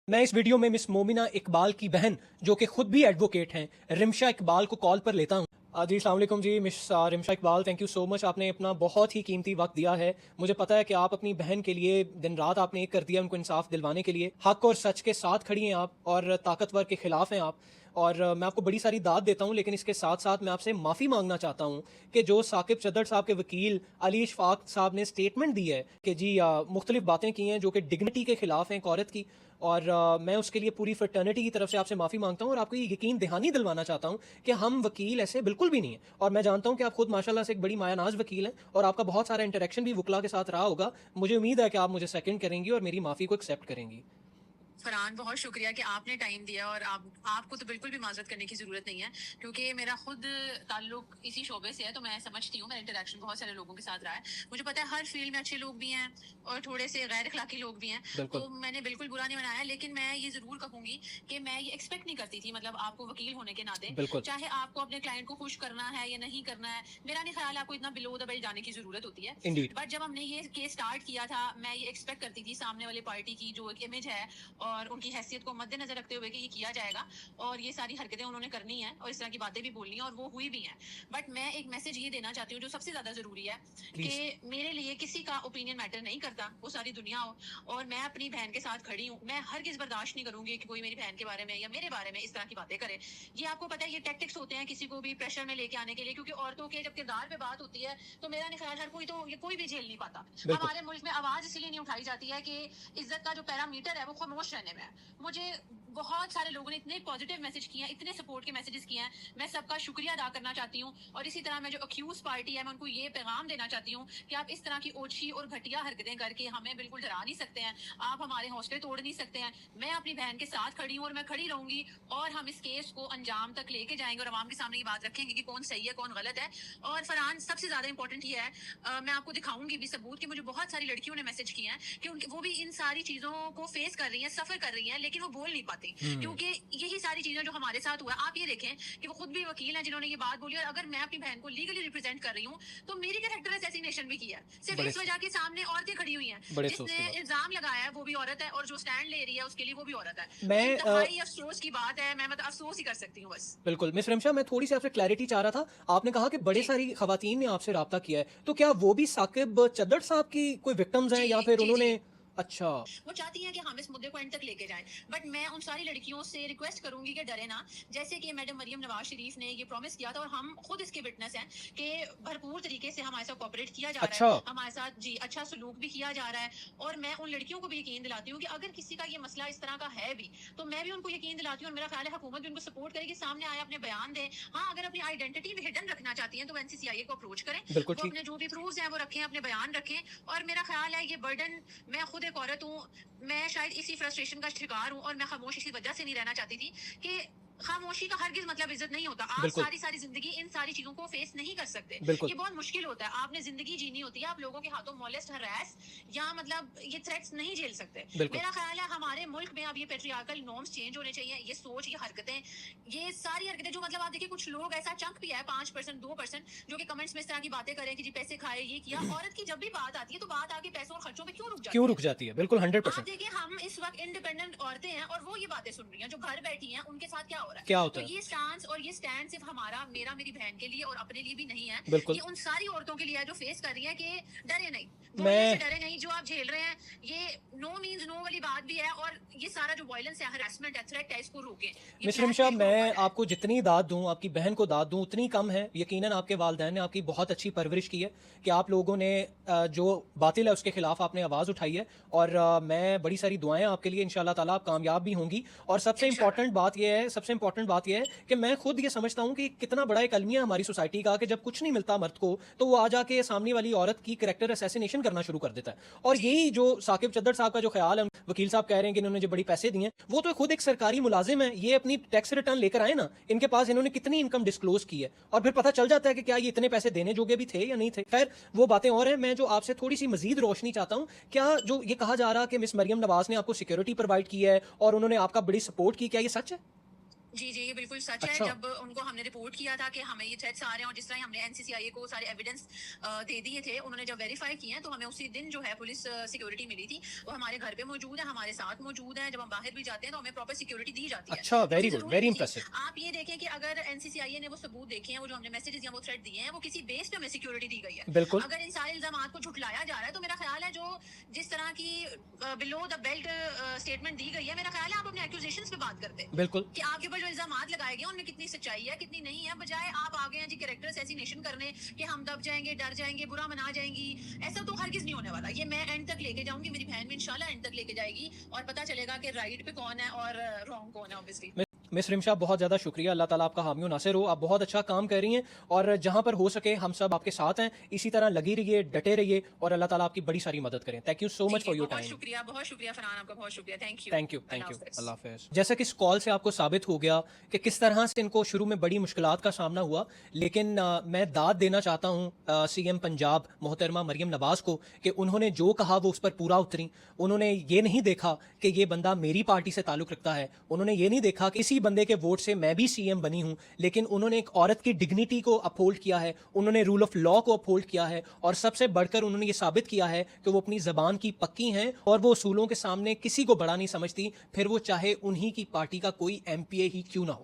میں اس ویڈیو میں مس مومنہ اقبال کی بہن جو کہ خود بھی ایڈوکیٹ ہیں رمشا اقبال کو کال پر لیتا ہوں. جی السلام علیکم جی miss Rimsha Iqbal, thank you so much. آپ نے اپنا بہت ہی قیمتی وقت دیا ہے. مجھے پتا ہے کہ آپ اپنی بہن کے لیے دن رات آپ نے ایک کر دیا ان کو انصاف دلوانے کے لیے. حق اور سچ کے ساتھ کھڑی ہیں آپ اور طاقتور کے خلاف ہیں آپ, اور میں آپ کو بڑی ساری داد دیتا ہوں, لیکن اس کے ساتھ ساتھ میں آپ سے معافی مانگنا چاہتا ہوں کہ جو ثاقب چدر صاحب کے وکیل علی اشفاق صاحب نے اسٹیٹمنٹ دی ہے کہ جی مختلف باتیں کی ہیں جو کہ ڈگنیٹی کے خلاف ہیں ایک عورت کی, اور میں اس کے لیے پوری فرٹرنٹی کی طرف سے آپ سے معافی مانگتا ہوں اور آپ کو یہ یقین دہانی دلوانا چاہتا ہوں کہ ہم وکیل ایسے بالکل بھی نہیں ہیں. اور میں جانتا ہوں کہ آپ خود ماشاءاللہ سے ایک بڑی مایہ ناز وکیل ہیں اور آپ کا بہت سارا انٹریکشن بھی وکلا کے ساتھ رہا ہوگا. مجھے امید ہے کہ آپ مجھے سیکنڈ کریں گی اور میری معافی کو ایکسیپٹ کریں گی. فرحان, بہت شکریہ کہ آپ نے ٹائم دیا, اور آپ کو تو بالکل بھی معذرت کرنے کی ضرورت نہیں ہے کیونکہ میرا خود تعلق اسی شعبے سے ہے, تو میں سمجھتی ہوں, میرا انٹریکشن بہت سارے لوگوں کے ساتھ رہا ہے. مجھے پتا ہے ہر فیلڈ میں اچھے لوگ بھی ہیں اور تھوڑے سے غیر اخلاقی لوگ بھی ہیں, تو میں نے بالکل برا نہیں بنایا, لیکن میں یہ ضرور کہوں گی کہ میں یہ ایکسپیکٹ نہیں کرتی تھی, مطلب آپ کو وکیل ہونے کے ناطے چاہے آپ کو اپنے کلائنٹ کو خوش کرنا ہے یا نہیں کرنا ہے, میرا نہیں خیال آپ کو اتنا بلو دا بیلٹ جانے کی ضرورت ہوتی ہے. بٹ جب ہم نے یہ کیس اسٹارٹ کیا تھا, میں یہ ایکسپیکٹ کرتی تھی سامنے والے پارٹی کی جو ایک امیج ہے اور ان کی حیثیت کو مد نظر رکھتے ہوئے کہ یہ کیا جائے گا اور یہ ساری حرکتیں انہوں نے کرنی ہیں اور اس طرح کی باتیں بھی بولنی ہیں, اور وہ ہوئی بھی ہیں. بٹ میں ایک میسج یہ دینا چاہتی ہوں جو سب سے زیادہ ضروری ہے کہ میرے لیے کسی کا اوپینین میٹر نہیں کرتا, وہ ساری دنیا ہو, اور میں اپنی بہن کے ساتھ کھڑی ہوں. میں ہرگز برداشت نہیں کروں گی کہ کوئی میری بہن کے بارے میں یا میرے بارے میں اس طرح کی باتیں کرے. یہ آپ کو پتا ہے یہ ٹیکٹکس ہوتے ہیں کسی کو بھی پریشر میں لے کے آنے کے لیے, کیونکہ عورتوں کے جب کردار پہ بات ہوتی ہے تو میرا نہیں خیال ہر کوئی تو یہ کوئی بھی جھیل نہیں پاتا. ہمارے ملک میں آواز اسی لیے نہیں اٹھائی جاتی ہے کہ عزت کا جو پیرامیٹر ہے وہ خاموش رہنے میں ہے. مجھے بہت سارے لوگوں نے اتنے پازیٹیو میسج کیے ہیں, اتنے سپورٹ کے میسجز کیے ہیں, میں سب کا شکریہ ادا کرنا چاہتی ہوں. اور اسی طرح میں جو اکیوز پارٹی ہے میں ان کو یہ پیغام دینا چاہتی ہوں کہ آپ اس طرح کی اوچھی اور گھٹیا حرکتیں کر کے ہمیں بالکل ڈرا نہیں سکتے ہیں, آپ ہمارے حوصلے توڑ نہیں سکتے ہیں. میں اپنی بہن کے ساتھ کھڑی ہوں اور میں کھڑی رہوں گی, اور ہم اس کیس کو انجام تک لے کے جائیں گے اور عوام کے سامنے یہ بات رکھیں گے کہ کون صحیح ہے کون غلط ہے. اور فرحان, سب سے زیادہ امپورٹنٹ یہ ہے, میں آپ کو دکھاؤں گی بھی ثبوت کہ مجھے بہت ساری لڑکیوں نے میسج کیے ہیں کہ وہ بھی ان ساری چیزوں کو فیس کر رہی ہیں, سفر کر رہی ہیں, لیکن وہ بول نہیں پاتی کیونکہ یہی ساری چیزیں جو ہمارے ساتھ ہوا ہے. آپ یہ دیکھیں کہ وہ خود بھی وکیل ہیں جنہوں نے یہ بات بولی, اور اگر میں اپنی بہن کو لیگلی ریپرزینٹ کر رہی ہوں تو میری کریکٹر اسیسینیشن بھی کیا ہے, صرف اس وجہ کے سامنے عورتیں کھڑی ہوئی ہیں. جس نے الزام لگایا ہے وہ بھی عورت ہے, اور جو سٹینڈ لے رہی ہے اس کے لیے وہ بھی عورت ہے. انتہائی افسوس کی بات ہے, میں مطلب افسوس ہی کر سکتی ہوں بس. بالکل مس رمشا, میں تھوڑی سی آپ سے کلیئرٹی چاہ رہا تھا. آپ نے کہا کہ بڑے ساری خواتین نے آپ سے رابطہ کیا ہے, تو کیا وہ بھی ثاقب چدر صاحب کی کوئی وکٹمز ہیں یا پھر انہوں نے اچھا وہ چاہتی ہیں کہ ہم اس مدعے کو اینڈ تک لے کے جائیں. بٹ میں ان ساری لڑکیوں سے ریکویسٹ کروں گی کہ ڈرے نا, جیسے کہ میڈم مریم نواز شریف نے یہ پرومس کیا تھا اور ہم خود اس کے وٹنس ہیں کہ بھرپور طریقے سے ہمارے ساتھ کوآپریٹ کیا جا رہا ہے, ہمارے ساتھ جی اچھا سلوک بھی کیا جا رہا ہے. اور میں ان لڑکیوں کو بھی یقین دلاتی ہوں کہ اگر کسی کا یہ مسئلہ اس طرح کا ہے بھی تو میں بھی ان کو یقین دلاتی ہوں, اور میرا خیال ہے حکومت بھی ان کو سپورٹ کرے گی, سامنے آئے اپنے بیان دیں. ہاں, اگر اپنی آئیڈینٹی بھی ہڈن رکھنا چاہتی ہیں تو NCCIA کو اپروچ کریں, وہ اپنے جو بھی پروفز ہیں وہ رکھیں, اپنے بیان رکھیں. اور میرا خیال ہے یہ برڈن, میں خود ایک عورت ہوں, میں شاید اسی فرسٹریشن کا شکار ہوں, اور میں خاموش اسی وجہ سے نہیں رہنا چاہتی تھی کہ خاموشی کا ہرگز مطلب عزت نہیں ہوتا. آپ ساری زندگی ان ساری چیزوں کو فیس نہیں کر سکتے, یہ بہت مشکل ہوتا ہے. آپ نے زندگی جینی ہوتی ہے, آپ لوگوں کے ہاتھوں مولسٹ ہراس یا مطلب یہ تھریٹس نہیں جھیل سکتے. میرا خیال ہے ہمارے ملک میں اب یہ پیٹریارکل نارمز چینج ہونے چاہیے. یہ سوچ, یہ حرکتیں, یہ ساری حرکتیں جو مطلب آپ دیکھیں کچھ لوگ ایسا چنک بھی ہے 5% 2% جو کہ کمنٹس میں اس طرح کی باتیں کریں کہ جی پیسے کھائے, یہ کیا. عورت کی جب بھی بات آتی ہے تو بات آ کے پیسوں اور خرچوں پہ کیوں رک جاتی ہے. بالکل 100%. آپ دیکھیں ہم اس وقت انڈیپینڈنٹ عورتیں ہیں اور وہ یہ باتیں سن رہی ہیں جو گھر بیٹھی ہیں, ان کے ساتھ کیا ہو رہا ہے. تو یہ سٹانس اور یہ سٹینڈ صرف ہمارا, میرا, میری بہن کے لیے اور اپنے لیے بھی نہیں ہے, یہ ان ساری عورتوں کے لیے ہے جو فیس کر رہی ہیں کہ ڈرے نہیں, بولنے سے ڈرے نہیں. جو آپ جھیل رہے ہیں یہ نو مینز نو والی بات بھی ہے, اور یہ سارا جو وائلنس ہے, ہراسمنٹ ہے, تھریٹ ہے, اس کو روکیں. مس رمشا, میں آپ کو جتنی داد دوں, آپ کی بہن کو داد دوں, اتنی کم ہے. یقیناً آپ کے والدین نے آپ کی بہت اچھی پرورش کی ہے کہ آپ لوگوں نے جو باطل ہے اس کے خلاف آپ نے آواز اٹھائی ہے, اور میں بڑی ساری دعائیں آپ کے لیے, انشاءاللہ تعالیٰ آپ کامیاب بھی ہوں گی. اور سب سے امپورٹنٹ بات یہ ہے کہ میں خود یہ سمجھتا ہوں کہ کتنا بڑا ایک المیہ ہماری سوسائٹی کا کہ جب کچھ نہیں ملتا مرد کو تو وہ آ جا کے سامنے والی عورت کی کریکٹر اسیسینیشن کرنا شروع کر دیتا ہے. اور یہی جو ثاقب چدر صاحب کا جو خیال ہے, وکیل صاحب کہہ رہے ہیں کہ انہوں نے جو بڑی پیسے دیے ہیں, وہ تو خود ایک سرکاری ملازم ہے. یہ اپنی ٹیکس ریٹرن لے کر آئے نا, ان کے پاس انہوں نے کتنی انکم ڈسکلوز کی ہے, اور پھر پتہ چل جاتا ہے کہ کیا یہ اتنے پیسے دینے جوگے بھی تھے یا نہیں تھے. خیر وہ باتیں اور ہیں. میں جو آپ سے تھوڑی سی مزید روشنی چاہتا ہوں, کیا جو یہ کہا جا رہا کہ مس مریم نواز نے آپ کو سیکیورٹی پرووائڈ کی ہے اور انہوں نے آپ کا بڑی سپورٹ کی, کیا یہ سچ ہے؟ جی جی یہ بالکل سچ ہے. اچھا جب ان کو ہم نے رپورٹ کیا تھا کہ ہمیں یہ تھریٹس آ رہے ہیں اور جس طرح ہم نے NCCIA کو سارے ایویڈنس دے دیے تھے, انہوں نے جب ویریفائی کیے ہیں تو ہمیں اسی دن جو ہے پولیس سیکورٹی ملی تھی. وہ ہمارے گھر پہ موجود ہے, ہمارے ساتھ موجود ہے. جب ہم باہر بھی جاتے ہیں تو ہمیں پراپر سیکورٹی دی جاتی ہے. اچھا, ویری گڈ, ویری جی امپریسو. آپ یہ دیکھیں کہ اگر NCCIA نے وہ ثبوت دیکھے ہیں, وہ جو ہم نے میسیجز یا وہ تھریٹ دیے ہیں, وہ کسی بیس پہ ہمیں سیکورٹی دی گئی ہے. بالکل اگر ان سارے الزامات کو جھٹلایا جا رہا ہے تو میرا خیال ہے جو جس طرح کی بلو دا بیلٹ اسٹیٹمنٹ دی گئی ہے, میرا خیال ہے آپ اپنے ایکوزیشنز پہ بات کرتے بالکل کہ آپ کے اوپر جو الزامات لگائے گئے ہیں ان میں کتنی سچائی ہے کتنی نہیں ہے, بجائے آپ آگے ہیں جی کریکٹر اسیسینیشن کرنے کہ ہم دب جائیں گے, ڈر جائیں گے, برا منا جائیں گی. ایسا تو ہرگز نہیں ہونے والا. یہ میں اینڈ تک لے کے جاؤں گی, میری بہن بھی انشاءاللہ اینڈ تک لے کے جائے گی اور پتہ چلے گا کہ رائٹ پہ کون ہے اور رانگ کون ہے. obviously مس رمشا بہت زیادہ شکریہ, اللہ تعالیٰ آپ کا حامی و ناصر ہو. آپ بہت اچھا کام کر رہی ہیں اور جہاں پر ہو سکے ہم سب آپ کے ساتھ ہیں. اسی طرح لگی رہیے, ڈٹے رہیے اور اللہ تعالیٰ آپ کی بڑی ساری مدد کریں. Thank you so much for your time. بہت شکریہ فرحان, آپ کا بہت شکریہ. Thank you thank you, thank you, اللہ حافظ. جیسا کہ اس کال سے آپ کو ثابت ہو گیا کہ کس طرح سے ان کو شروع میں بڑی مشکلات کا سامنا ہوا, لیکن میں داد دینا چاہتا ہوں CM پنجاب محترمہ مریم نواز کو کہ انہوں نے جو کہا وہ اس پر پورا اتری. انہوں نے یہ نہیں دیکھا کہ یہ بندہ میری پارٹی سے تعلق رکھتا ہے, انہوں نے یہ نہیں دیکھا کہ اسی بندے کے ووٹ سے میں بھی CM بنی ہوں, لیکن انہوں نے ایک عورت کی ڈگنیٹی کو اپہولڈ کیا ہے, انہوں نے رول آف لا کو اپہولڈ کیا ہے, اور سب سے بڑھ کر انہوں نے یہ ثابت کیا ہے کہ وہ اپنی زبان کی پکی ہیں اور وہ اصولوں کے سامنے کسی کو بڑا نہیں سمجھتی, پھر وہ چاہے انہی کی پارٹی کا کوئی MPA ہی کیوں نہ ہو.